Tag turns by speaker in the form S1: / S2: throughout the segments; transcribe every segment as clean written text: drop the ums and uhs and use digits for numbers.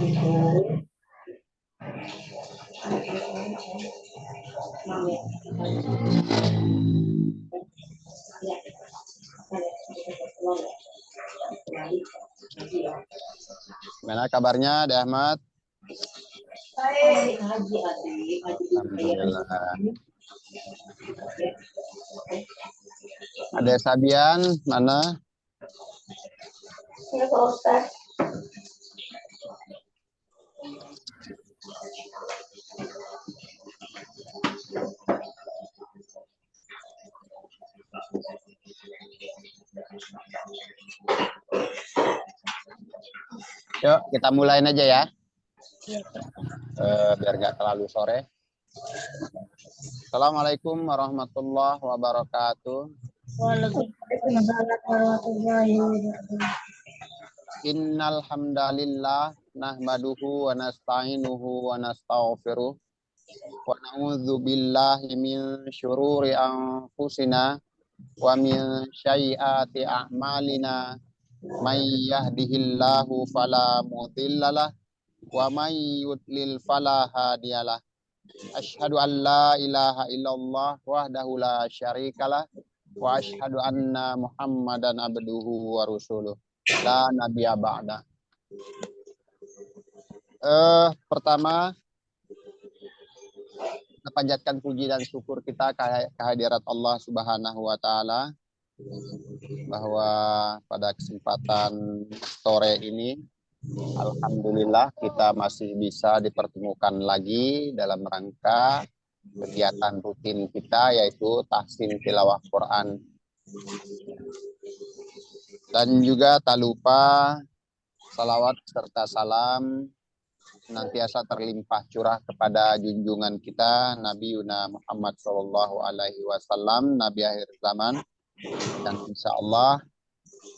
S1: Gimana kabarnya, Ade Ahmad? Alhamdulillah. Ade Sabian mana? Yuk, kita mulain aja ya. Biar nggak terlalu sore. Assalamualaikum warahmatullahi wabarakatuh.
S2: Waalaikumsalam warahmatullahi wabarakatuh.
S1: Innal hamdalillah nahmaduhu wa nasta'inuhu wa nastaghfiruh wa na'udzu billahi min syururi anfusina wa min sayyiati a'malina may yahdihillahu fala mudhillalah wa may yudlil fala hadiyalah. Asyhadu an la ilaha illallah wahdahu la syarikalah wa asyhadu anna Muhammadan abduhu wa rasuluh. La nabiyya ba'da. Pertama, kita panjatkan puji dan syukur kita kehadirat Allah Subhanahu wa taala bahwa pada kesempatan sore ini alhamdulillah kita masih bisa dipertemukan lagi dalam rangka kegiatan rutin kita yaitu tahsin tilawah Quran. Dan juga tak lupa salawat serta salam senantiasa terlimpah curah kepada junjungan kita Nabi Yuna Muhammad Sallallahu Alaihi Wasallam, Nabi akhir zaman, dan insya Allah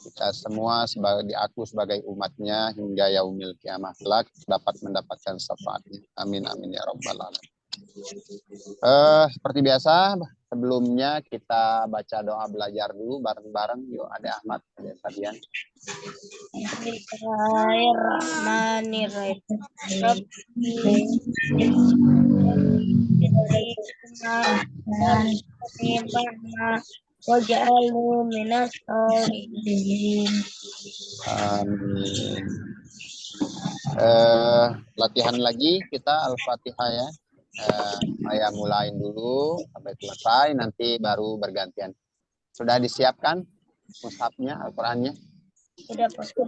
S1: kita semua diaku sebagai umatnya hingga yaumil kiamah kelak dapat mendapatkan syafaatnya. Amin amin ya rabbal alamin. Seperti biasa sebelumnya kita baca doa belajar dulu bareng-bareng. Yuk Ade Ahmad, Ade Sabian.
S2: Bismillahirrahmanirrahim. Waj'alhu minas sholihin.
S1: Amin. Latihan lagi kita Al-Fatihah ya. Saya mulain dulu sampai selesai, nanti baru bergantian. Sudah disiapkan mushafnya, Al-Qurannya?
S2: Sudah, Pak.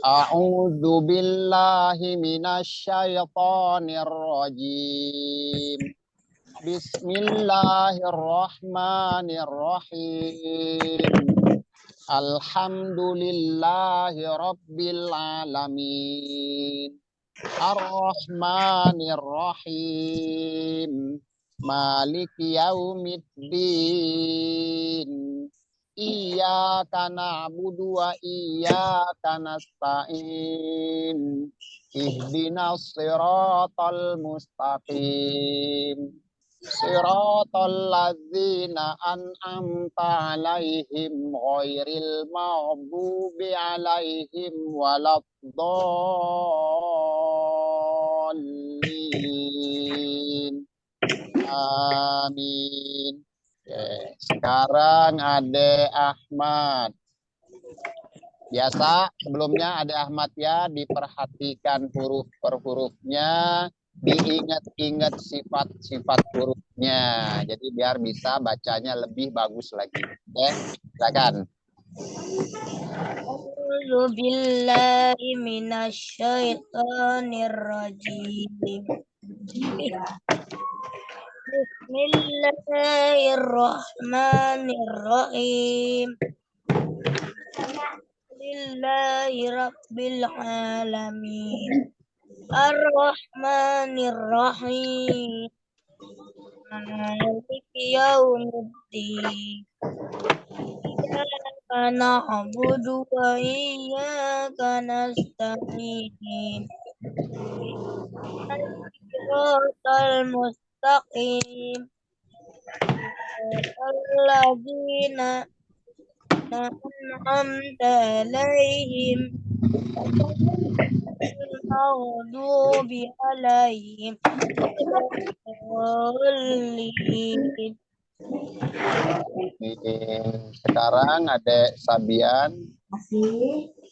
S1: A'udzu billahi minasyaitonir rajim. Bismillahirrahmanirrahim. Alhamdulillahi rabbil alamin. Ar-Rahmanir-Rahim. Maliki yaumiddin. Iyyaka na'budu wa iyyaka nasta'in. Ihdinas siratal mustaqim. Siratal ladzina an'amta 'alaihim ghairil maghdubi 'alaihim waladdallin. Amin. Oke, sekarang Ade Ahmad. Biasa sebelumnya Ade Ahmad ya diperhatikan huruf per hurufnya, diingat-ingat sifat-sifat hurufnya. Jadi biar bisa bacanya lebih bagus lagi. Oke, silakan.
S2: A'udzu billahi minasyaitonir rajim. Bismillahirrahmanirrahim. Lillahi rabbil alamin. Ar-Rahmanir-Rahim. Maliki yaumiddin. Iyyaka na'budu wa iyyaka nasta'in. Siratal mustaqim. Alladzina an'amta 'alaihim المغضوب عليهم الضالين.
S1: Sekarang Adek Sabian.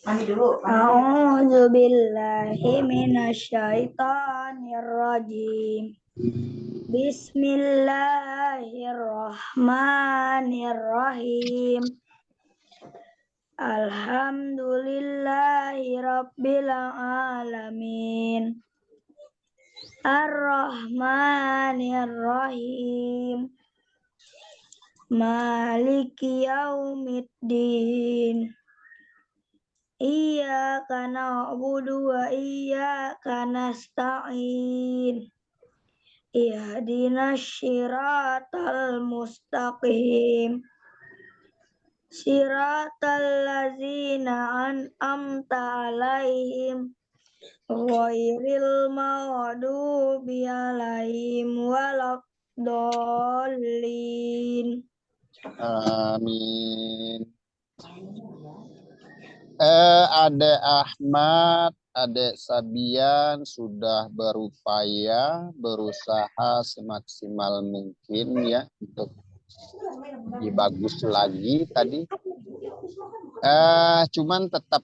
S2: A'udzu billahi minasyaitonir rajim. Bismillahirrahmanirrahim. Alhamdulillahi rabbil alamin. Ar-Rahmanir-Rahim. Maliki yaumiddin. Iyyaka na'budu wa iyyaka nasta'in. Ihdinas siratal mustaqim. Siratal ladzina an'amta 'alaihim ghairil maghdubi 'alaihim waladdallin.
S1: Amin. Adek Ahmad, Adek Sabian sudah berusaha semaksimal mungkin ya untuk lebih bagus lagi tadi. Cuman tetap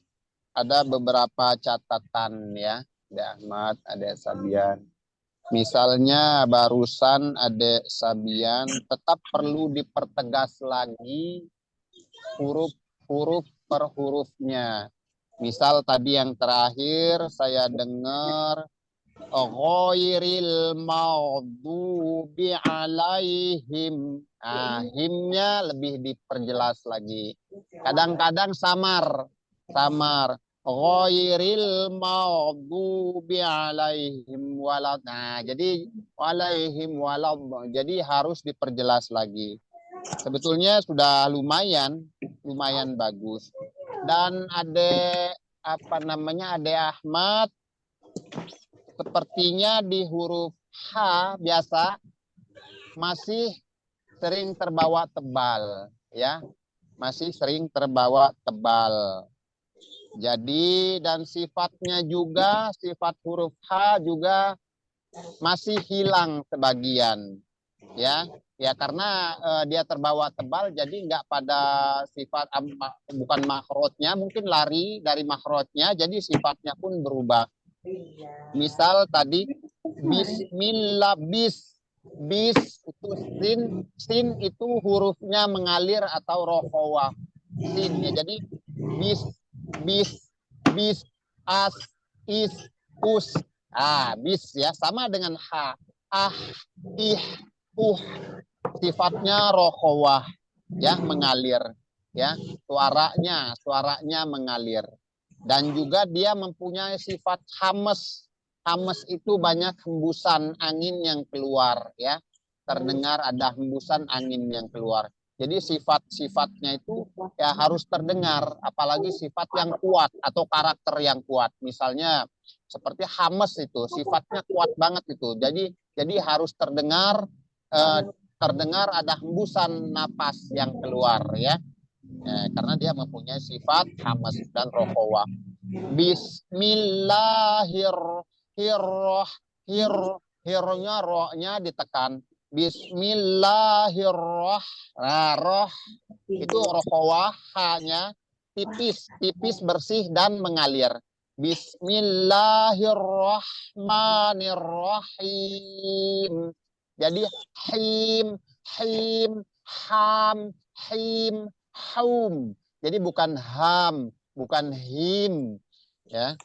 S1: ada beberapa catatan ya, Adek Ahmad, Adek Sabian. Misalnya barusan Adek Sabian tetap perlu dipertegas lagi huruf per hurufnya. Misal tadi yang terakhir saya dengar ghairil maghdubi alaihim. Himnya lebih diperjelas lagi. Kadang-kadang samar. Ghairil maghdubi alaihim walad. Jadi alaihim walad. Jadi harus diperjelas lagi. Sebetulnya sudah lumayan bagus. Dan Adek Ahmad sepertinya di huruf H biasa masih sering terbawa tebal ya. Masih sering terbawa tebal. Jadi dan sifatnya juga, sifat huruf H juga masih hilang sebagian ya. Ya karena dia terbawa tebal jadi nggak pada sifat bukan makhrajnya, mungkin lari dari makhrajnya jadi sifatnya pun berubah. Misal tadi bismillah bis itu sin itu hurufnya mengalir atau rokhawah sin ya. Jadi bis as is us. Bis ya sama dengan h ih sifatnya rokhawah ya, mengalir ya, suaranya mengalir. Dan juga dia mempunyai sifat hames itu banyak hembusan angin yang keluar ya, terdengar ada hembusan angin yang keluar. Jadi sifat-sifatnya itu ya harus terdengar, apalagi sifat yang kuat atau karakter yang kuat. Misalnya seperti hames itu sifatnya kuat banget itu, jadi harus terdengar ada hembusan napas yang keluar ya. Karena dia mempunyai sifat hamas dan rokhawah. Hirnya rohnya ditekan. Bismillahirrahmanirrahim. Roh itu rokhawah, hanya tipis bersih dan mengalir. Bismillahirrahmanirrahim. Jadi him, ham, him, haum. Jadi bukan ham, bukan him. Ya.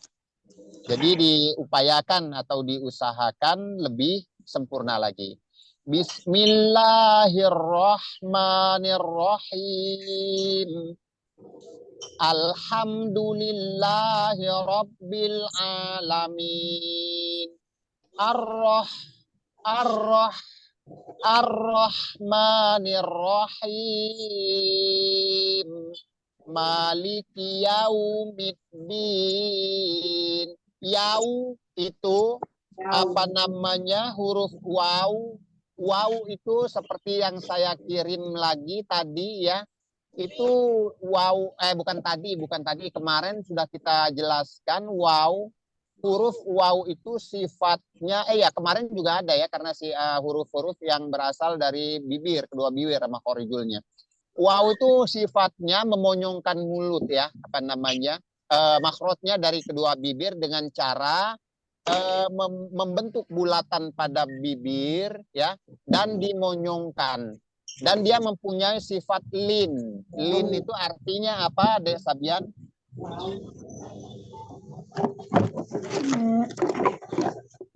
S1: Jadi diupayakan atau diusahakan lebih sempurna lagi. Bismillahirrahmanirrahim. Alhamdulillahi rabbil alamin. Ar-Rahmanir-Rahim. Maliki yaumiddin. Yau itu huruf waw. Waw itu seperti yang saya kirim lagi tadi ya. itu waw, bukan tadi kemarin sudah kita jelaskan waw. Huruf waw itu sifatnya, ya kemarin juga ada ya, karena huruf-huruf yang berasal dari bibir, kedua bibir sama korijulnya. Waw itu sifatnya memonyongkan mulut ya, apa namanya, makhrajnya dari kedua bibir dengan cara membentuk bulatan pada bibir ya, dan dimonyongkan. Dan dia mempunyai sifat lin. Lin itu artinya apa, Dek Sabian?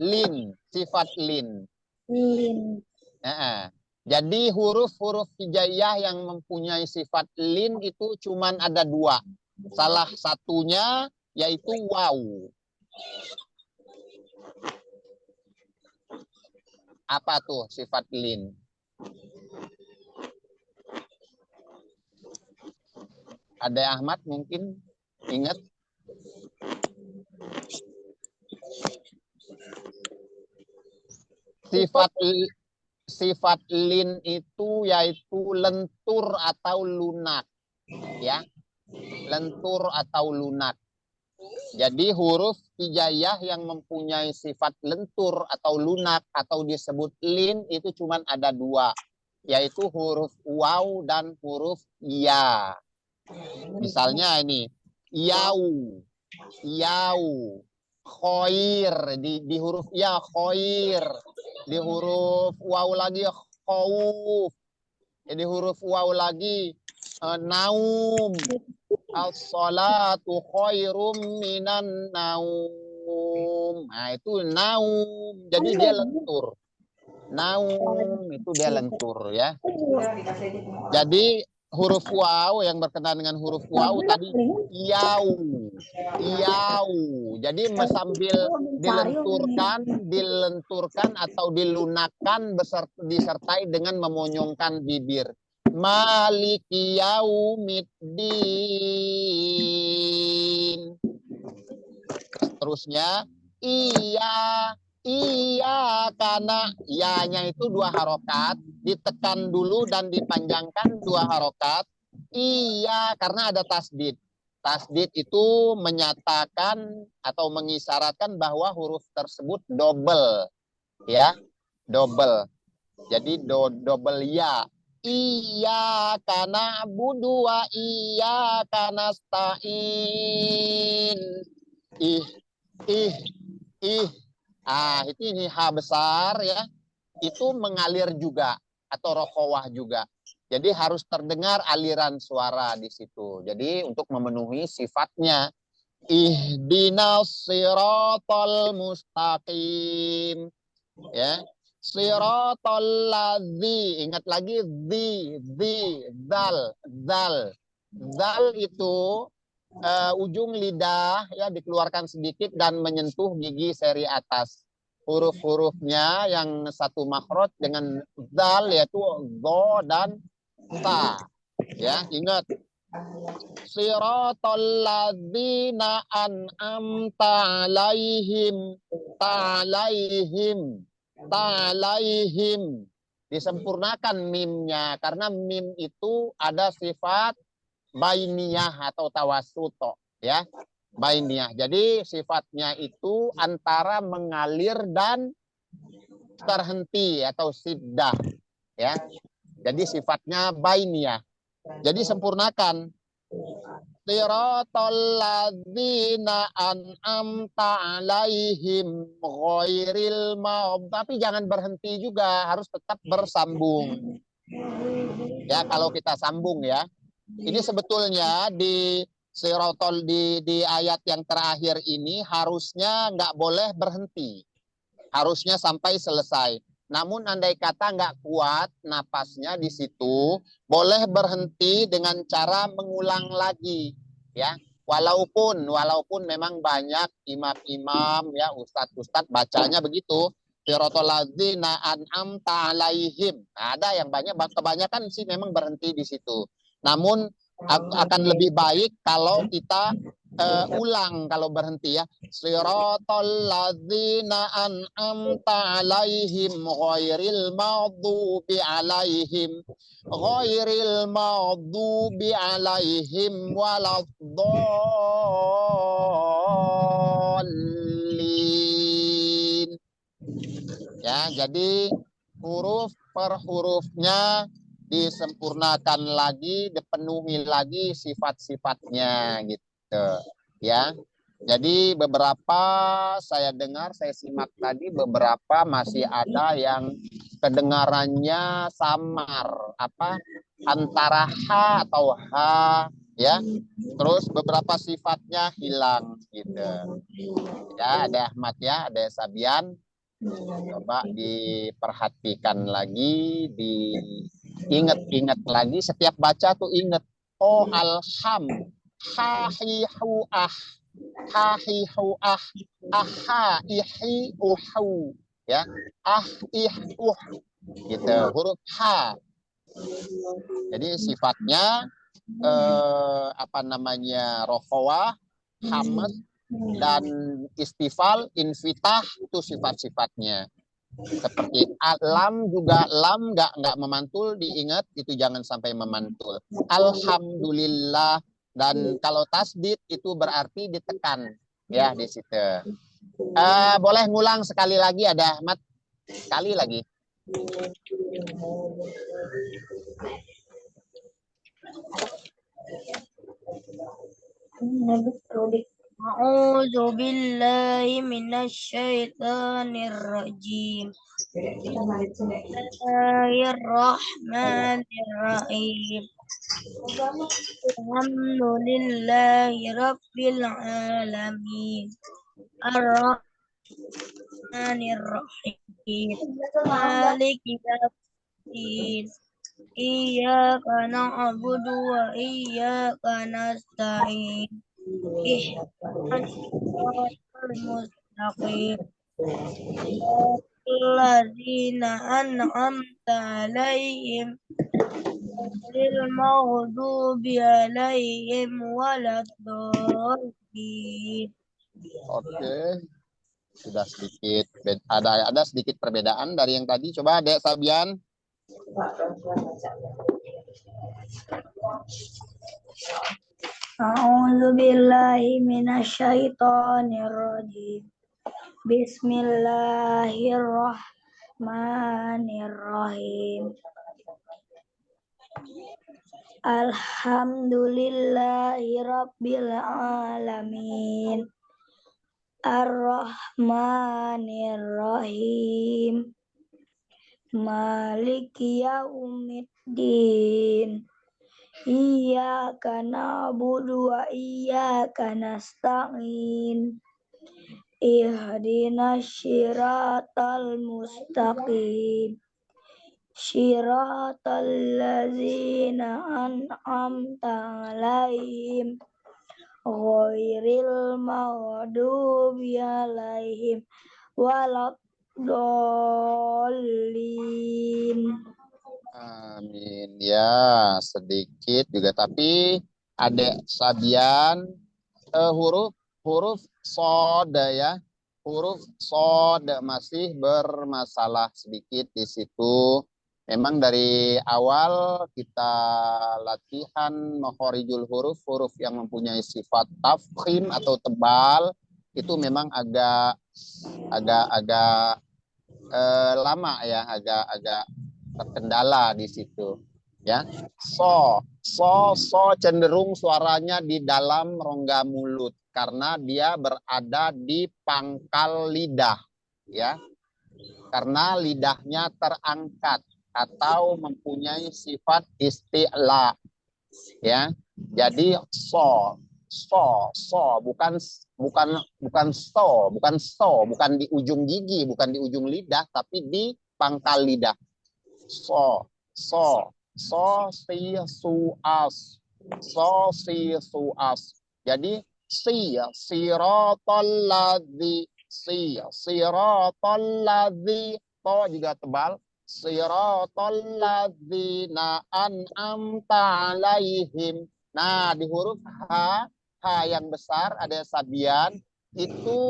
S1: Lin, sifat lin.
S2: Lin.
S1: Jadi huruf-huruf hijaiyah yang mempunyai sifat lin itu cuman ada 2. Salah satunya yaitu waw. Apa tuh sifat lin? Ada Ahmad mungkin ingat? Sifat lin itu yaitu lentur atau lunak, ya, lentur atau lunak. Jadi huruf hijaiyah yang mempunyai sifat lentur atau lunak atau disebut lin itu cuma ada 2, yaitu huruf waw dan huruf ya. Misalnya ini yau, yau, khoir di huruf ya khoir, di huruf waw lagi khauf, di huruf waw lagi naum, as-salatu khairum minan naum. Nah itu naum, jadi dia lentur. Naum itu dia lentur ya. Jadi huruf waw yang berkenaan dengan huruf waw tadi yau, yau. Jadi sambil dilenturkan atau dilunakkan disertai dengan memonyongkan bibir. Maliki yaumiddin. Terusnya iya karena ya-nya itu 2 harokat, ditekan dulu dan dipanjangkan 2 harokat. Iya karena ada tasdid. Tasdid itu menyatakan atau mengisyaratkan bahwa huruf tersebut double, ya, double. Jadi double ya. Iya karena budu wa iya karena stain. Ih. Itu ini ha besar ya, itu mengalir juga atau rokhawah juga. Jadi harus terdengar aliran suara di situ. Jadi untuk memenuhi sifatnya, ihdinas siratal mustaqim, ya, siratal ladzi, ingat lagi zal itu ujung lidah ya dikeluarkan sedikit dan menyentuh gigi seri atas. Huruf-hurufnya yang satu makhraj dengan zal yaitu go dan ta. Ya, ingat. Siratal ladzina an'amta alaihim, ta'alaihim. Disempurnakan mimnya karena mim itu ada sifat bainiyah atau tawasuto, ya, bainiyah. Jadi sifatnya itu antara mengalir dan terhenti atau siddah, ya. Jadi sifatnya bainiyah. Jadi sempurnakan. Siratal ladzina an'amta alaihim ghairil maghdubi, tapi jangan berhenti juga, harus tetap bersambung. Ya, kalau kita sambung ya. Ini sebetulnya di sirotol di ayat yang terakhir ini harusnya nggak boleh berhenti. Harusnya sampai selesai. Namun andai kata nggak kuat napasnya di situ, boleh berhenti dengan cara mengulang lagi. Ya, walaupun memang banyak imam-imam ya, ustadz-ustadz bacanya begitu. Sirotol ladzina an'amta alaihim. Ada yang banyak, kebanyakan sih memang berhenti di situ. Namun akan lebih baik kalau kita ulang kalau berhenti ya. Siratal ladzina an'amta alaihim ghairil maghdubi alaihim waladdallin. Ya, jadi huruf per hurufnya disempurnakan lagi, dipenuhi lagi sifat-sifatnya gitu ya. Jadi beberapa saya dengar, saya simak tadi beberapa masih ada yang kedengarannya samar, antara H atau H ya. Terus beberapa sifatnya hilang gitu. Ya, ada Ahmad ya, ada Sabian. Coba diperhatikan lagi, diingat-ingat lagi, setiap baca tuh ingat. Oh, alham, hahihu hahihu aha ihi uhu ya, ihuh gitu, huruf H. Jadi sifatnya rokhawah, hamas, dan istifal, infitah, itu sifat-sifatnya. Seperti lam juga, lam nggak memantul, diingat itu jangan sampai memantul. Alhamdulillah, dan kalau tasdid itu berarti ditekan ya di situ. Boleh ngulang sekali lagi, ada Ahmad, sekali lagi.
S2: A'udzu billahi minasyaitonir rajim. Bismillahirrahmanirrahim. Alhamdulillahi rabbil alamin. Ar-Rahmanir Rahim. Maliki yaumiddin. Iyyaka na'budu wa iyyaka nasta'in. Ihdinas siratal mustaqim. Alladzina an'amta 'alaihim ghairil maghdubi 'alaihim waladdallin.
S1: Oke, sudah sedikit ada sedikit perbedaan dari yang tadi. Coba Dek Sabian.
S2: A'udzu billahi minasyaitonir rajim. Bismillahirrahmanirrahim. Alhamdulillahi rabbil alamin. Ar-Rahmanir-Rahim. Maliki yaumiddin. Iyyaka na'budu wa iyyaka nasta'in. Ihdinas siratal mustaqim. Siratal ladzina an'amta 'alaihim ghairil maghdubi 'alaihim waladdallin.
S1: Amin. Ya, sedikit juga, tapi ada Sabian huruf sod ya. Huruf sod masih bermasalah sedikit di situ. Memang dari awal kita latihan makhorijul huruf yang mempunyai sifat tafkhim atau tebal itu memang agak lama ya, agak terkendala di situ ya. So cenderung suaranya di dalam rongga mulut karena dia berada di pangkal lidah ya, karena lidahnya terangkat atau mempunyai sifat isti'la ya. Jadi bukan di ujung gigi, bukan di ujung lidah, tapi di pangkal lidah. Si su as. Jadi siratal ladzi, to juga tebal. Siratal ladzina an'amta alaihim. Nah, di huruf H H yang besar, ada sabian, itu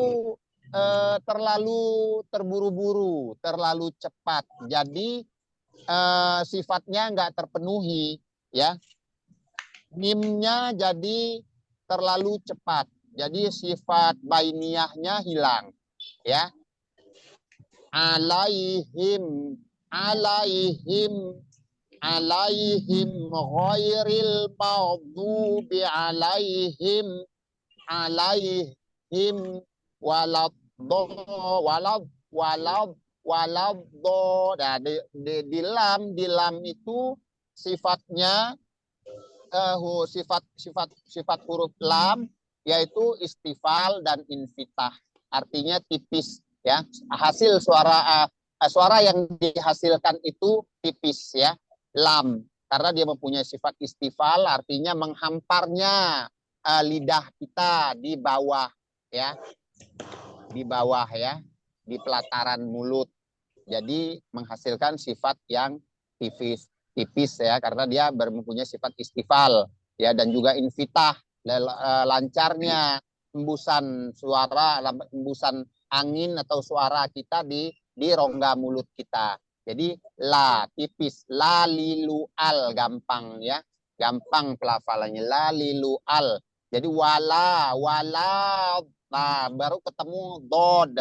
S1: terlalu terburu-buru, terlalu cepat. Jadi sifatnya nggak terpenuhi, ya. Mimnya jadi terlalu cepat. Jadi sifat bainiyahnya hilang, ya. Alaihim, alaihim, alaihim ghairil maghdubi alaihim, alaihim walad walad walad walad. Nah, di lam itu sifatnya sifat huruf lam, yaitu istifal dan infitah, artinya tipis, ya. Hasil suara yang dihasilkan itu tipis, ya, lam, karena dia mempunyai sifat istifal, artinya menghamparnya lidah kita di bawah, ya, di bawah, ya, di pelataran mulut. Jadi menghasilkan sifat yang tipis, ya, karena dia mempunyai sifat istifal, ya, dan juga infitah, lancarnya hembusan suara, hembusan angin atau suara kita di rongga mulut kita. Jadi la tipis, la lilu al gampang, ya, gampang pelafalannya, la lilu al. Jadi wala, nah baru ketemu dod.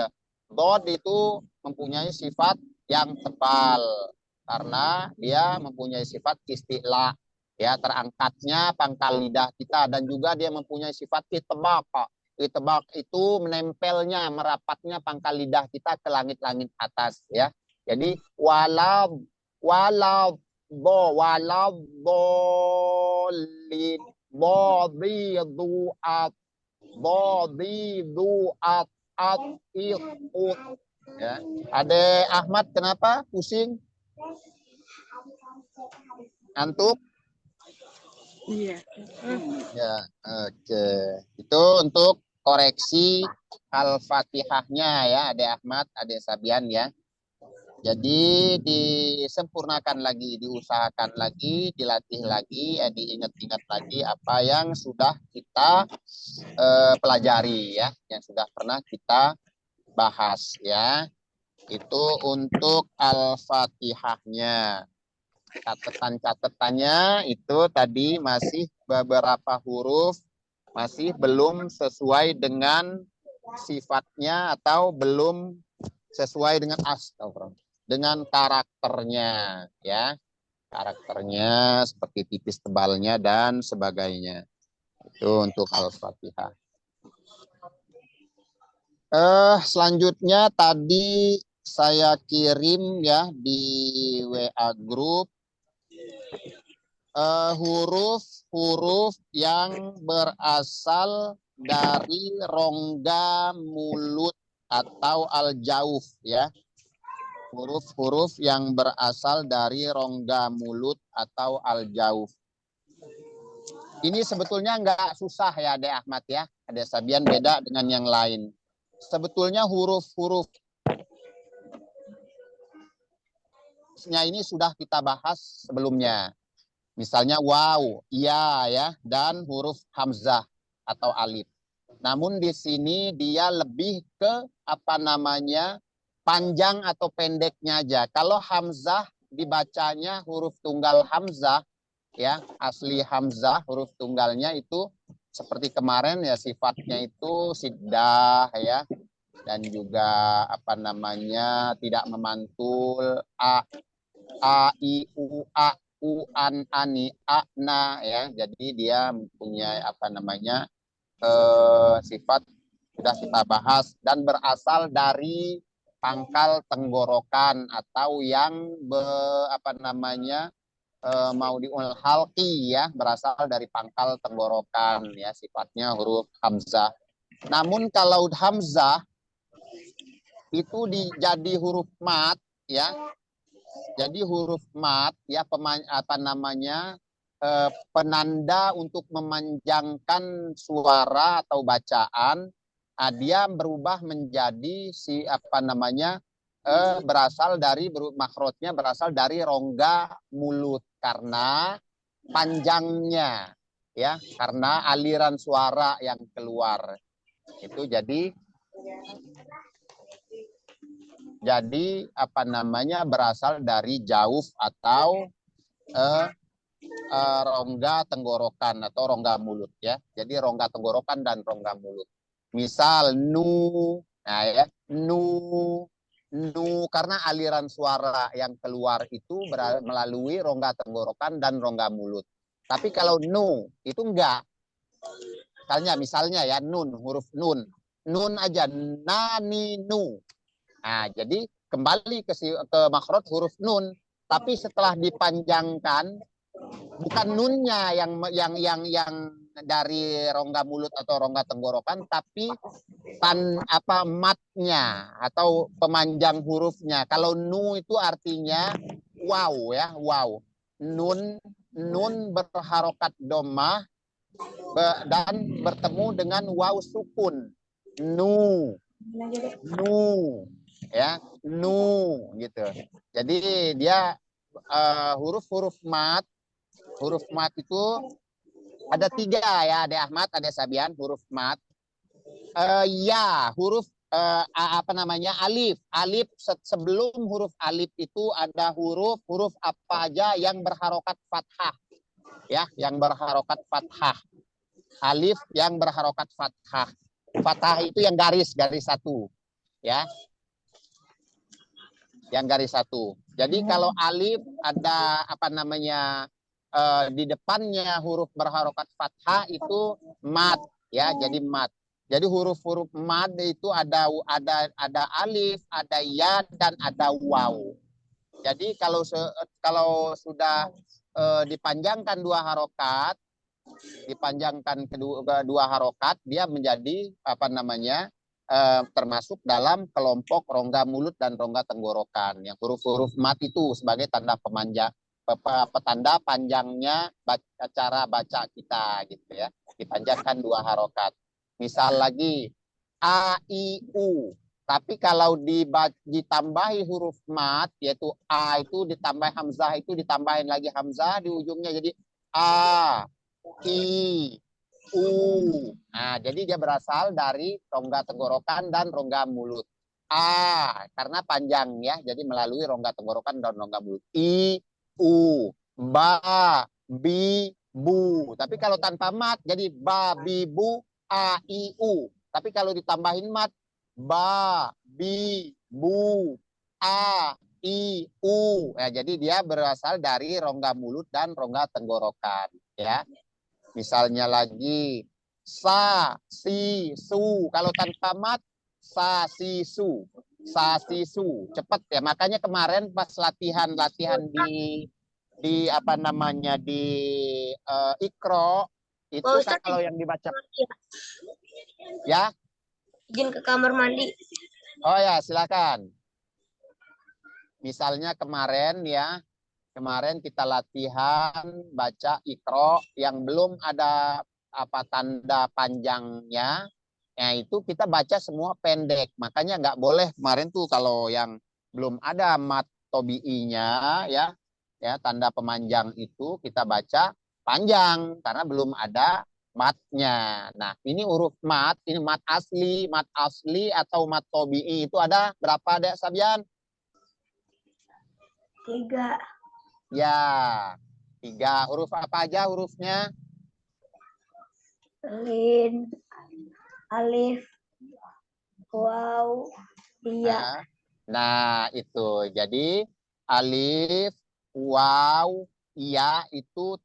S1: Dod itu mempunyai sifat yang tebal karena dia mempunyai sifat isti'la, ya, terangkatnya pangkal lidah kita, dan juga dia mempunyai sifat itbaq. Itbaq itu menempelnya, merapatnya pangkal lidah kita ke langit-langit atas, ya. Jadi walab bolin bodiduat bodiduat ut, ya. Ade Ahmad, kenapa pusing? Antuk?
S3: Iya.
S1: Ya, oke. Itu untuk koreksi Al-Fatihahnya, ya, Ade Ahmad, Ade Sabian, ya. Jadi disempurnakan lagi, diusahakan lagi, dilatih lagi, ya, diingat-ingat lagi apa yang sudah kita pelajari, ya, yang sudah pernah kita bahas, ya. Itu untuk Al-Fatihahnya. Catatan-catatannya itu tadi masih beberapa huruf masih belum sesuai dengan sifatnya atau belum sesuai dengan karakternya, ya. Karakternya seperti tipis tebalnya dan sebagainya. Itu untuk Al-Fatihah. Selanjutnya tadi saya kirim, ya, di WA Group huruf-huruf yang berasal dari rongga mulut atau al-jauf, ya. Huruf-huruf yang berasal dari rongga mulut atau al-jauf. Ini sebetulnya nggak susah, ya, Ade Ahmad, ya. Ade Sabian beda dengan yang lain. Sebetulnya huruf-hurufnya ini sudah kita bahas sebelumnya. Misalnya waw, iya, ya, dan huruf hamzah atau alif. Namun di sini dia lebih ke panjang atau pendeknya aja. Kalau hamzah dibacanya huruf tunggal hamzah, ya, asli hamzah huruf tunggalnya itu seperti kemarin, ya, sifatnya itu siddah, ya, dan juga tidak memantul, a i u a u an ani a na, ya. Jadi dia mempunyai sifat sudah kita bahas dan berasal dari pangkal tenggorokan atau yang mau diul halqi, ya, berasal dari pangkal tenggorokan, ya, sifatnya huruf hamzah. Namun kalau hamzah itu jadi huruf mat, ya. Jadi huruf mat, ya, penanda untuk memanjangkan suara atau bacaan, dia berubah menjadi makhrajnya berasal dari rongga mulut karena panjangnya, ya, karena aliran suara yang keluar. Itu jadi apa namanya, berasal dari jauf atau rongga tenggorokan atau rongga mulut ya. Jadi rongga tenggorokan dan rongga mulut. Misal nu, nah ya, nu karena aliran suara yang keluar itu melalui rongga tenggorokan dan rongga mulut. Tapi kalau nu itu enggak. Misalnya ya, nun, huruf nun. Nun aja, nani nu. Nah, jadi kembali ke makhraj huruf nun, tapi setelah dipanjangkan, bukan nunnya yang dari rongga mulut atau rongga tenggorokan, tapi matnya atau pemanjang hurufnya. Kalau nu itu artinya wow ya, wow. Nun berharokat dhammah dan bertemu dengan waw sukun. Nu ya, nu gitu. Jadi dia huruf-huruf mat itu ada 3 ya, ada Ahmad, ada Sabian, huruf mat. Ya, huruf alif. Sebelum huruf alif itu ada huruf apa aja yang berharokat fathah. Ya, yang berharokat fathah. Alif yang berharokat fathah. Fathah itu yang garis satu. Ya. Yang garis satu. Jadi kalau alif ada di depannya huruf berharokat fathah itu mat ya, jadi mat. Jadi huruf-huruf mat itu ada alif, ada ya, dan ada waw. Jadi kalau sudah dipanjangkan kedua harokat, dia menjadi termasuk dalam kelompok rongga mulut dan rongga tenggorokan. Yang huruf-huruf mat itu sebagai tanda petanda panjangnya cara baca kita gitu ya. Dipanjangkan 2 harokat. Misal lagi a, i, u. Tapi kalau ditambahi huruf mat, yaitu a itu ditambah hamzah, itu ditambahin lagi hamzah di ujungnya, jadi a, i, u. Nah, jadi dia berasal dari rongga tenggorokan dan rongga mulut. A karena panjang ya, jadi melalui rongga tenggorokan dan rongga mulut. I, u, ba, bi, bu. Tapi kalau tanpa mat jadi ba, bi, bu, a, i, u. Tapi kalau ditambahin mat, ba, bi, bu, a, i, u. Nah, jadi dia berasal dari rongga mulut dan rongga tenggorokan ya. Misalnya lagi sa, si, su. Kalau tanpa mat, sa, si, su. Sa, si, su. Cepat ya. Makanya kemarin pas latihan di Iqra itu kalau yang dibaca ya.
S2: Izin ke kamar mandi.
S1: Oh ya, silakan. Misalnya kemarin kita latihan baca Iqra yang belum ada tanda panjangnya, ya itu kita baca semua pendek. Makanya nggak boleh kemarin tuh kalau yang belum ada mat tobi'inya ya tanda pemanjang itu kita baca panjang karena belum ada matnya. Nah, ini huruf mat, ini mat asli atau mat tobi'i itu ada berapa, Dek Sabian?
S2: 3.
S1: Ya, 3. Huruf apa aja hurufnya?
S2: Lin, alif, waw, iya.
S1: Nah, itu. Jadi alif, waw, iya itu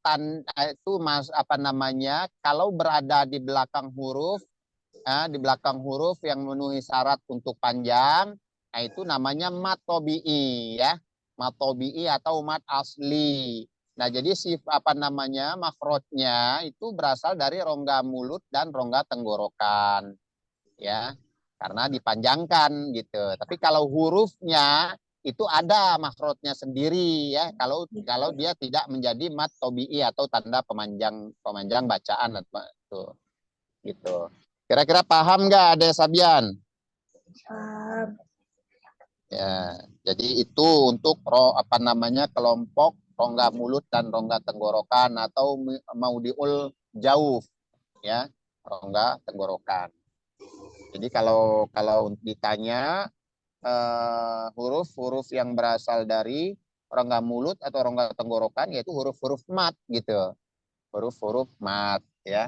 S1: kalau berada di belakang huruf yang memenuhi syarat untuk panjang, nah itu namanya mat tobi'i ya. Mat tobi'i atau mat asli. Nah, jadi makhrajnya itu berasal dari rongga mulut dan rongga tenggorokan. Ya. Karena dipanjangkan gitu. Tapi kalau hurufnya itu ada makhrajnya sendiri ya. Kalau dia tidak menjadi mat tobi'i atau tanda pemanjang bacaan atau gitu. Kira-kira paham nggak, Ade Sabian? Ya, jadi itu untuk kelompok rongga mulut dan rongga tenggorokan atau maudiul jauh, ya, rongga tenggorokan. Jadi kalau ditanya huruf-huruf yang berasal dari rongga mulut atau rongga tenggorokan, yaitu huruf-huruf mat gitu, huruf-huruf mat, ya.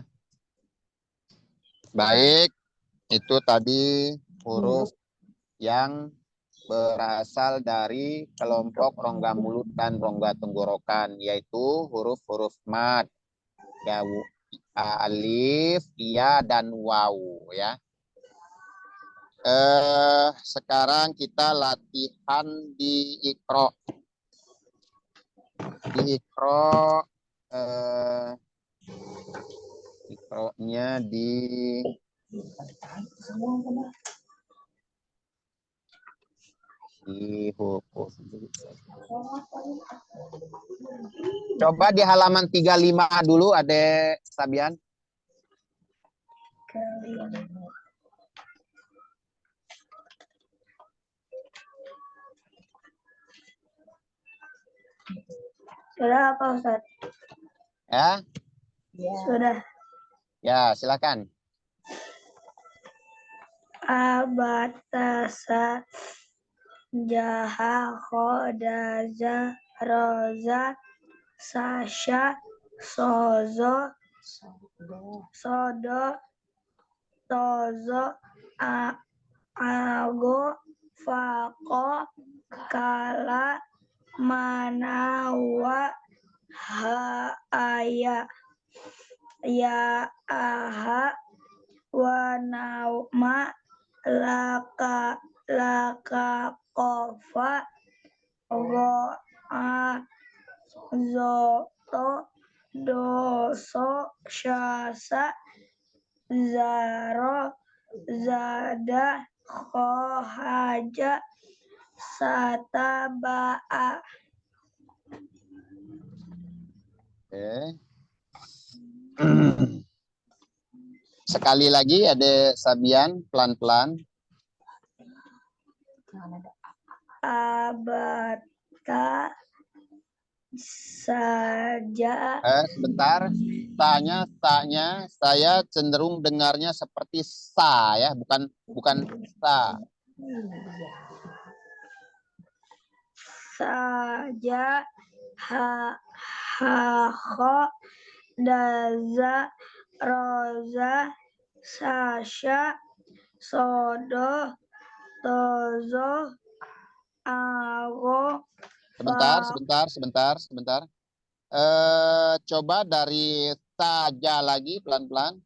S1: Baik, itu tadi huruf yang berasal dari kelompok rongga mulut dan rongga tenggorokan, yaitu huruf-huruf mat, ya, alif, ya, dan waw, ya. Sekarang kita latihan di Iqra. Di Iqra, Iqra-nya di coba di halaman 35 dulu, Adek Sabian.
S2: Sudah apa Ustaz?
S1: Ya,
S2: Sudah.
S1: ya, silakan.
S2: Abatasa jaha khodaza roza sasha sozo sodo tozo ago fako kala manawa aya ya aha wanauma laka kofa go zoto doso syasa zaro zada khohaja satabaa.
S1: Sekali lagi, ada Sabian, pelan-pelan.
S2: Abata saja.
S1: Sebentar, tanya saya cenderung dengarnya seperti sa, ya, bukan sa.
S2: Saja kho daza roza sasha sodo tozo ago.
S1: Sebentar. Coba dari saja lagi, pelan-pelan.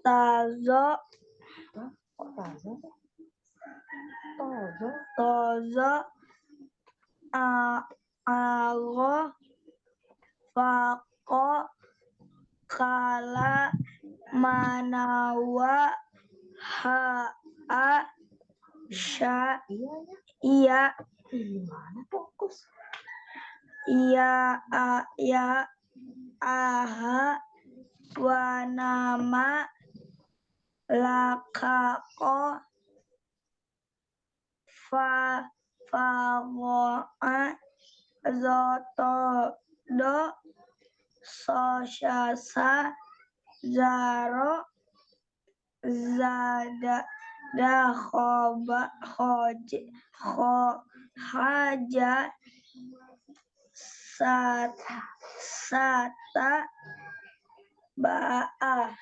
S2: Tazo ago fako kala manawa sya iya ya aha wanama lakako fagoa zoto do sosyasa zaro zada dakhoba haja sata baa.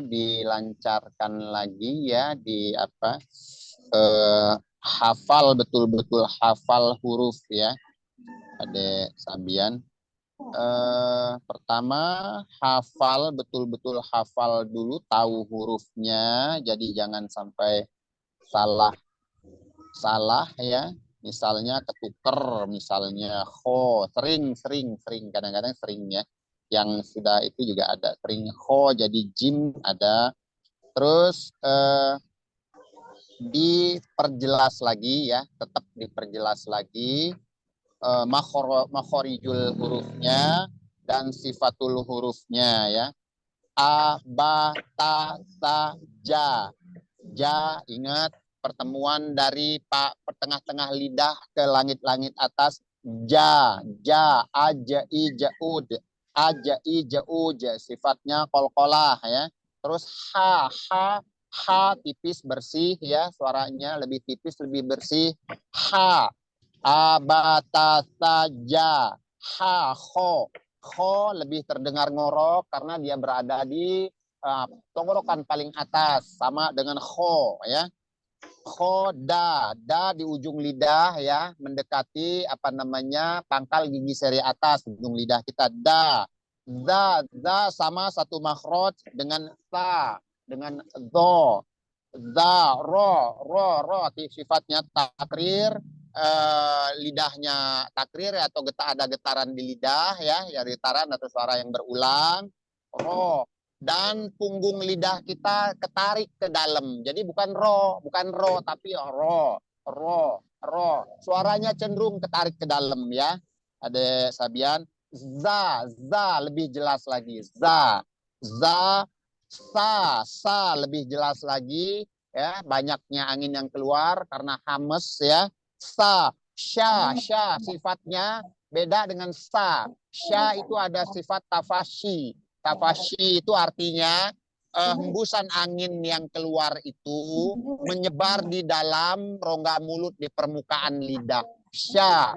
S1: Dilancarkan lagi, ya, hafal betul-betul, hafal huruf, ya, ada Sabian. Pertama, hafal betul-betul, hafal dulu, tahu hurufnya, jadi jangan sampai salah, ya. Misalnya ketuker, misalnya kho, sering kadang-kadang sering, ya. Yang sudah itu juga ada sering kho jadi jim ada. Terus diperjelas lagi, ya, tetap diperjelas lagi makhorijul hurufnya dan sifatul hurufnya, ya. A, ba, ta, sa, ja. Ja, ingat pertemuan dari tengah-tengah lidah ke langit-langit atas. Ja, ja, aja, ija, ud. Aja, ija, uj. Sifatnya kolkolah ya. Terus ha tipis bersih ya. Suaranya lebih tipis, lebih bersih. Ha, abata saja. Ha, ho lebih terdengar ngorok karena dia berada di tenggorokan paling atas, sama dengan kho ya. Khoda, da di ujung lidah ya, mendekati apa namanya pangkal gigi seri atas ujung lidah kita. Da sama satu makhraj dengan sa, dengan do. Ro sifatnya takrir, lidahnya takrir atau ada getaran di lidah ya getaran atau suara yang berulang. Ro, dan punggung lidah kita ketarik ke dalam. Jadi bukan ro, tapi ro. Suaranya cenderung ketarik ke dalam ya. Ada Sabian. Za lebih jelas lagi. Za, sa lebih jelas lagi ya. Banyaknya angin yang keluar karena hames ya. Sa, sya sifatnya beda dengan sa. Sya itu ada sifat tafashi. Tafashi itu artinya hembusan angin yang keluar itu menyebar di dalam rongga mulut di permukaan lidah. Sya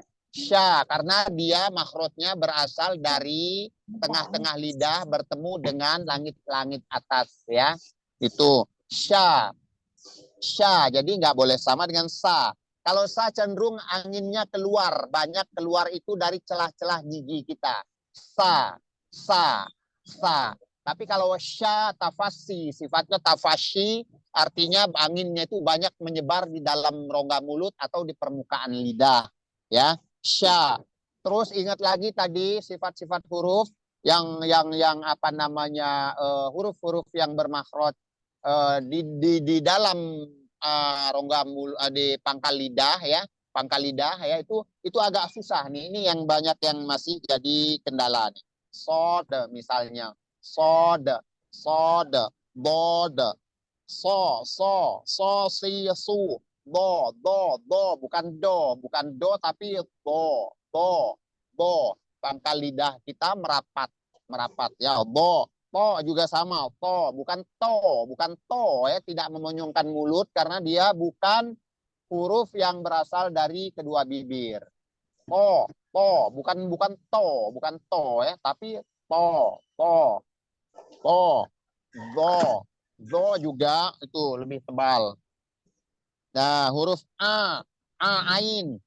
S1: karena dia makhrajnya berasal dari tengah-tengah lidah bertemu dengan langit-langit atas ya. Itu sya. Jadi nggak boleh sama dengan sa. Kalau sa cenderung anginnya keluar, banyak keluar itu dari celah-celah gigi kita. Sa. Tapi kalau sya tafasi, sifatnya tafashi, artinya anginnya itu banyak menyebar di dalam rongga mulut atau di permukaan lidah. Ya, sya. Terus ingat lagi tadi sifat-sifat huruf yang apa namanya huruf-huruf yang bermakhraj di dalam rongga mulut di pangkal lidah ya. Pangkal lidah ya itu agak susah nih. Ini yang banyak yang masih jadi kendala nih. Sod misalnya, sod, bod, si, su, do, bukan do tapi bo. Pangkal lidah kita merapat ya, to juga sama, bukan to ya, tidak memonyongkan mulut karena dia bukan huruf yang berasal dari kedua bibir. Bukan to ya, tapi to, do juga itu lebih tebal. Nah, huruf ain,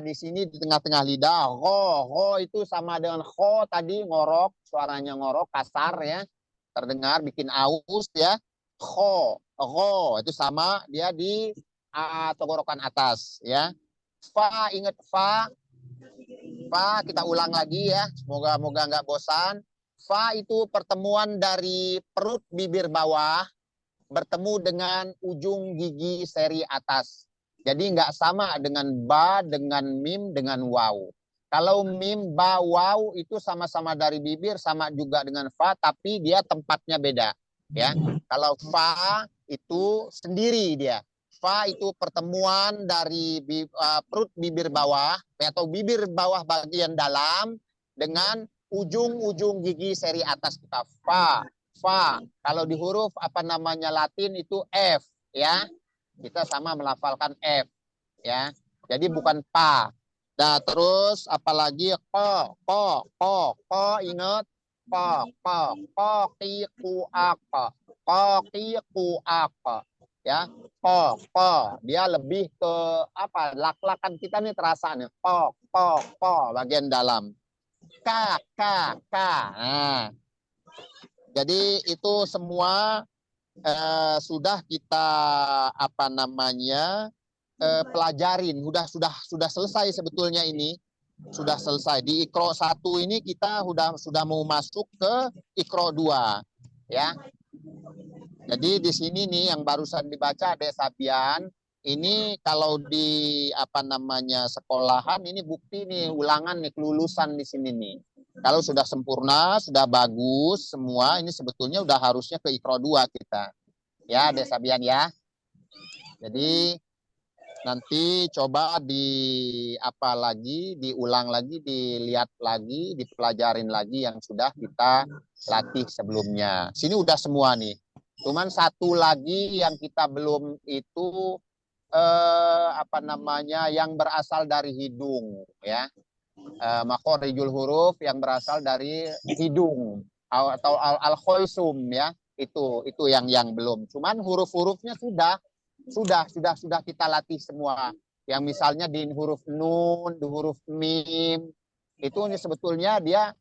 S1: di sini di tengah-tengah lidah. Ho itu sama dengan kho tadi, ngorok, suaranya ngorok, kasar ya, terdengar bikin aus ya. Ho itu sama, dia di tenggorokan atas ya. Fa, ingat fa kita ulang lagi ya, moga nggak bosan. Fa itu pertemuan dari perut bibir bawah bertemu dengan ujung gigi seri atas. Jadi nggak sama dengan ba, dengan mim, dengan waw. Kalau mim, ba, waw itu sama-sama dari bibir, sama juga dengan fa, tapi dia tempatnya beda. Ya, kalau fa itu sendiri dia. Fa itu pertemuan dari perut bibir bawah atau bibir bawah bagian dalam dengan ujung-ujung gigi seri atas kita. Fa. Kalau di huruf apa namanya Latin itu F ya. Kita sama melafalkan F ya. Jadi bukan pa. Nah, terus apalagi ko ingat ki ku ak ya. Dia lebih ke apa, lak-lakan kita nih terasa nih, bagian dalam. K. Nah, jadi itu semua sudah kita apa namanya pelajarin, sudah selesai sebetulnya ini. Sudah selesai di Iqra 1 ini, kita sudah mau masuk ke Iqra 2 ya. Jadi di sini nih yang barusan dibaca Adek Sabian, ini kalau di apa namanya sekolahan ini bukti nih, ulangan nih, kelulusan di sini nih. Kalau sudah sempurna, sudah bagus semua, ini sebetulnya udah harusnya ke Iqra 2 kita. Ya, Dek Sabian ya. Jadi nanti coba diulang lagi, dilihat lagi, dipelajarin lagi yang sudah kita latih sebelumnya. Sini udah semua nih. Cuman satu lagi yang kita belum itu yang berasal dari hidung ya. Makhorijul huruf yang berasal dari hidung atau al-khoisum ya. Itu yang belum. Cuman huruf-hurufnya sudah kita latih semua. Yang misalnya di huruf nun, di huruf mim, itu sebetulnya dia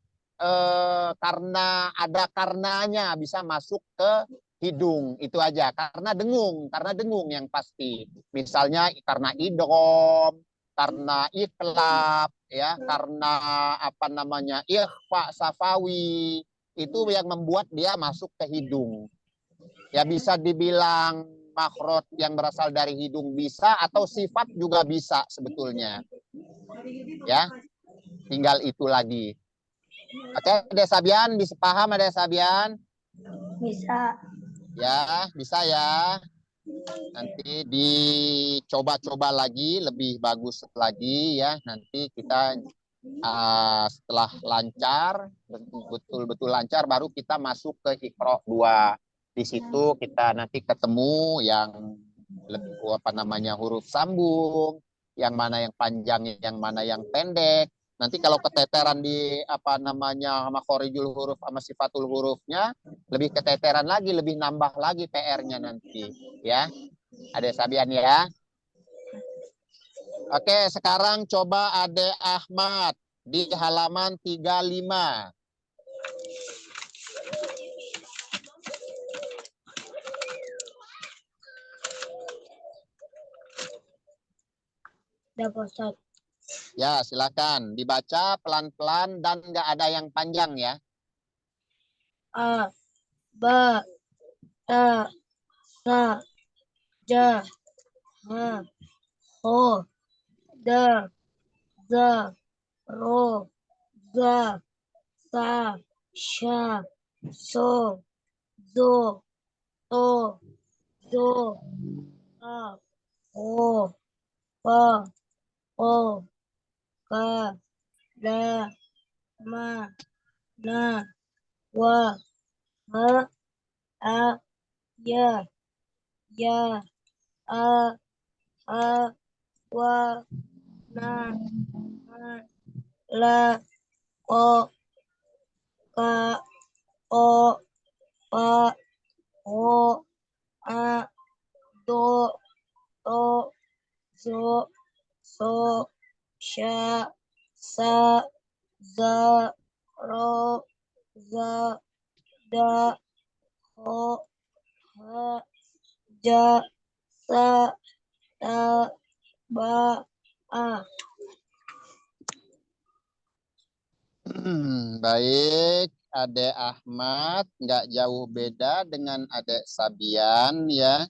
S1: karena ada karenanya bisa masuk ke hidung, itu aja. Karena dengung yang pasti. Misalnya karena idgham, karena iklab, ya, karena ikhfa safawi, itu yang membuat dia masuk ke hidung. Ya bisa dibilang makhraj yang berasal dari hidung bisa, atau sifat juga bisa sebetulnya. Ya, tinggal itu lagi. Oke, Dek Sabian, bisa paham Dek Sabian?
S2: Bisa.
S1: Ya, bisa ya. Nanti dicoba-coba lagi, lebih bagus lagi ya. Nanti kita setelah lancar, betul-betul lancar, baru kita masuk ke Iqra 2. Di situ kita nanti ketemu yang huruf sambung, yang mana yang panjang, yang mana yang pendek. Nanti kalau keteteran di makhorijul huruf sama sifatul hurufnya, lebih keteteran lagi, lebih nambah lagi PR-nya nanti ya. Ada Sabian ya. Oke, sekarang coba Ade Ahmad di halaman 35.
S2: Dapat.
S1: Ya, silakan dibaca pelan-pelan dan nggak ada yang panjang ya.
S2: A, ba, ta, sa, ja, ha, ho, da, za, ro, za, sa, sha, so, zo, to, zo, a, o, pa, o, ka, da, ma, na, wa, ha, a, ya, ya, a, wa, na, la, o, ka, o, pa, o, a, do, to, zo, so, sha, sa, za, ro, za, da, ho, ha, ja, sa, ta, ba, a.
S1: Baik, Ade Ahmad nggak jauh beda dengan Ade Sabian ya.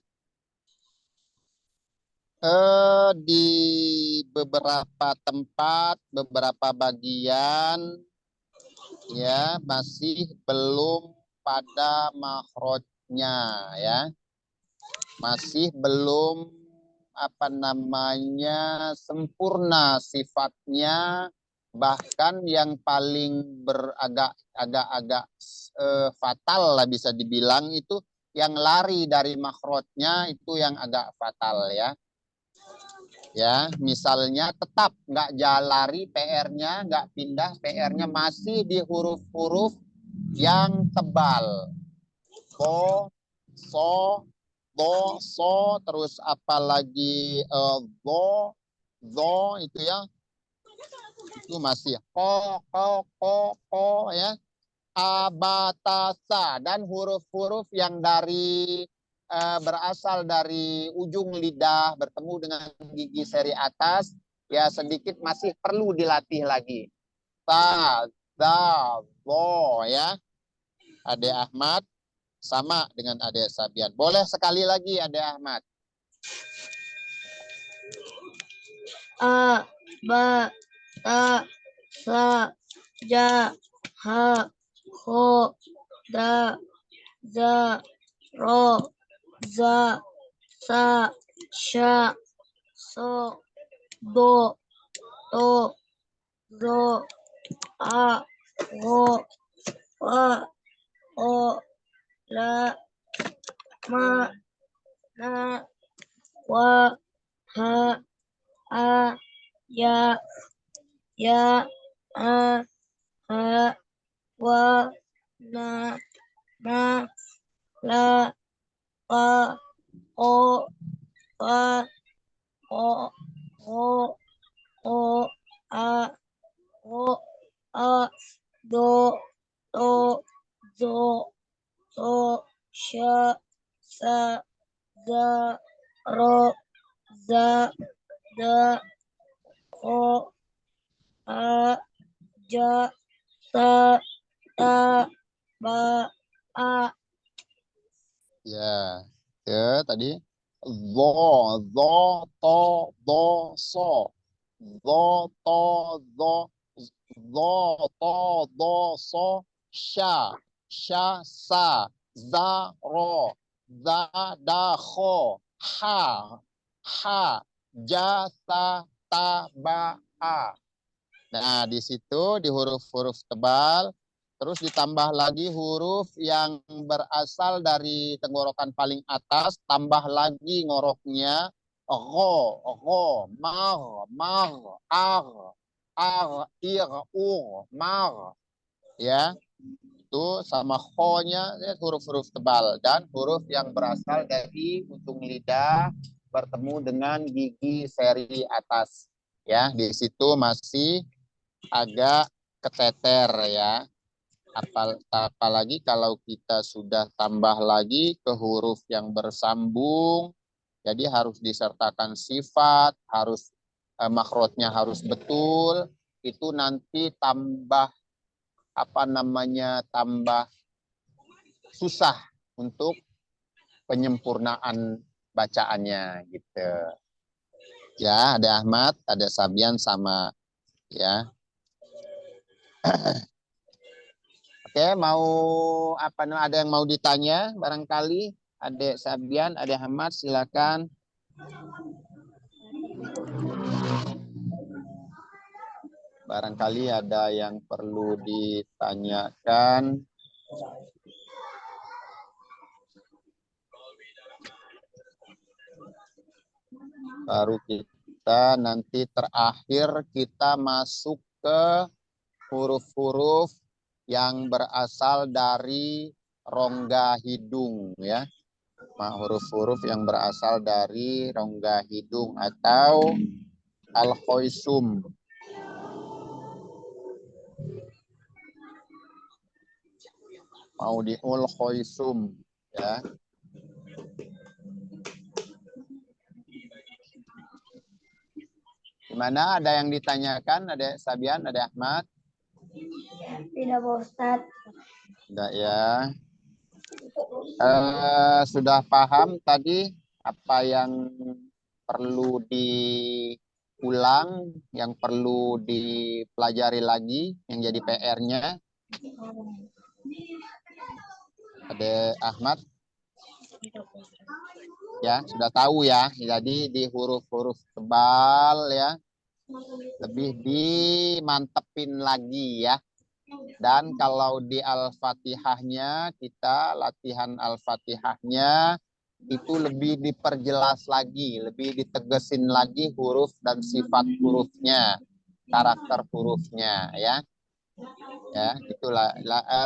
S1: Di beberapa tempat, beberapa bagian ya masih belum pada makhrajnya ya. Masih belum sempurna sifatnya, bahkan yang paling agak fatal lah bisa dibilang itu yang lari dari makhrajnya, itu yang agak fatal ya. Ya, misalnya tetap nggak lari PR-nya, nggak pindah PR-nya, masih di huruf-huruf yang tebal. Bo, so, do, so, terus apalagi do itu ya. Itu masih ko ya. Abatasa, dan huruf-huruf yang berasal dari ujung lidah bertemu dengan gigi seri atas ya, sedikit masih perlu dilatih lagi. Ta, da, bo ya. Ade Ahmad sama dengan Ade Sabian. Boleh sekali lagi Ade Ahmad.
S2: A, ba, ta, sa, ja, ha, ho, da, za, ro, za, sa, sya, so, do, to, zo, a, go, wa, o, la, ma, na, wa, ha, a, ya, a, ha, wa, na, ma, la, pa, o, pa, o, a, do, to, zo, so, sya, sa, za, ro, za, da, ko, a, ja, ta, ta, ba, a.
S1: Ya, tadi zo, to, do, so. Zo, to, do, so, sya, sa, za, ro, za, da, kho, ha, ja, ta, ba, a. Nah, di situ di huruf-huruf tebal, terus ditambah lagi huruf yang berasal dari tenggorokan paling atas, tambah lagi ngoroknya, ro, mar, ir, mar. Ya, itu sama kho-nya huruf-huruf tebal dan huruf yang berasal dari ujung lidah bertemu dengan gigi seri atas. Ya, di situ masih agak keteter ya. Apalagi kalau kita sudah tambah lagi ke huruf yang bersambung, jadi harus disertakan sifat, harus makhrajnya harus betul, itu nanti tambah tambah susah untuk penyempurnaan bacaannya gitu. Ya, ada Ahmad, ada Sabian sama ya. Oke, ada yang mau ditanya barangkali? Adek Sabian, Adek Ahmad, silakan. Barangkali ada yang perlu ditanyakan. Baru kita nanti terakhir kita masuk ke huruf-huruf yang berasal dari rongga hidung ya. Huruf-huruf yang berasal dari rongga hidung atau al-khoisum. Maudiul khoisum ya. Gimana, ada yang ditanyakan? Ada Sabian, ada Ahmad?
S2: Tidak, Pak Ustadz.
S1: Enggak ya. Sudah paham tadi apa yang perlu diulang, yang perlu dipelajari lagi, yang jadi PR-nya? Ada Ahmad? Ya, sudah tahu ya. Jadi di huruf-huruf tebal ya, lebih dimantepin lagi ya. Dan kalau di Al-Fatihahnya, kita latihan Al-Fatihahnya itu lebih diperjelas lagi, lebih ditegesin lagi huruf dan sifat hurufnya, karakter hurufnya ya. Ya, itulah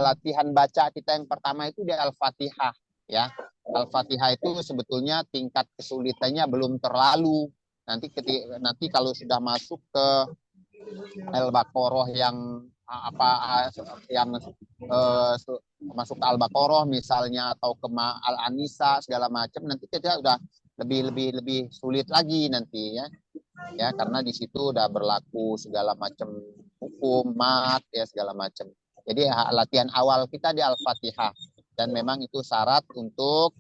S1: latihan baca kita yang pertama itu di Al-Fatihah ya. Al-Fatihah itu sebetulnya tingkat kesulitannya belum terlalu. Nanti kalau sudah masuk ke Al-Baqarah yang masuk ke Al-Baqarah misalnya atau ke Al-Anisa segala macam, nanti kita udah lebih sulit lagi nanti ya. Ya, karena di situ udah berlaku segala macam hukum, mat ya segala macam. Jadi latihan awal kita di Al-Fatihah dan memang itu syarat untuk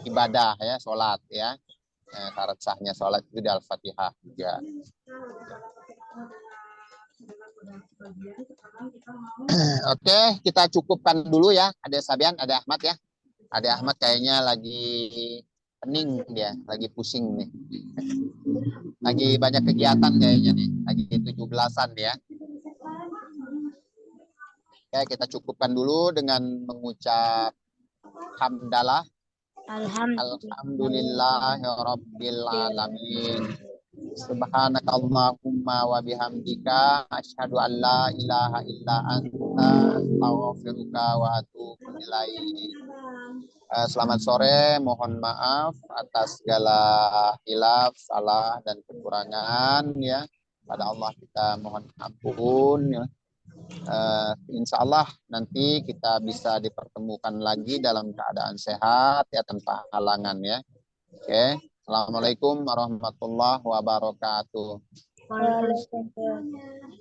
S1: ibadah ya, sholat ya. Syarat sahnya sholat itu di Al-Fatihah juga. Oke, kita cukupkan dulu ya. Ada Sabian, ada Ahmad ya. Ade Ahmad kayaknya lagi pening dia, lagi pusing nih. Lagi banyak kegiatan kayaknya nih, lagi 17-an ya. Ya, kita cukupkan dulu dengan mengucap hamdalah. Alhamdulillahirabbil alamin. Subhanakallahumma wa bihamdika asyhadu an la ilaha illa anta astaghfiruka wa atubu ilaik. Selamat sore, mohon maaf atas segala hilaf, salah dan kekurangan ya. Pada Allah kita mohon ampun ya. Insya Allah nanti kita bisa dipertemukan lagi dalam keadaan sehat ya, tanpa halangan ya. Oke. Assalamualaikum warahmatullahi wabarakatuh.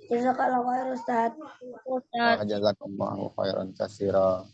S2: Jazakallah khair Ustaz.
S1: Wa jazakallahu khairan katsira.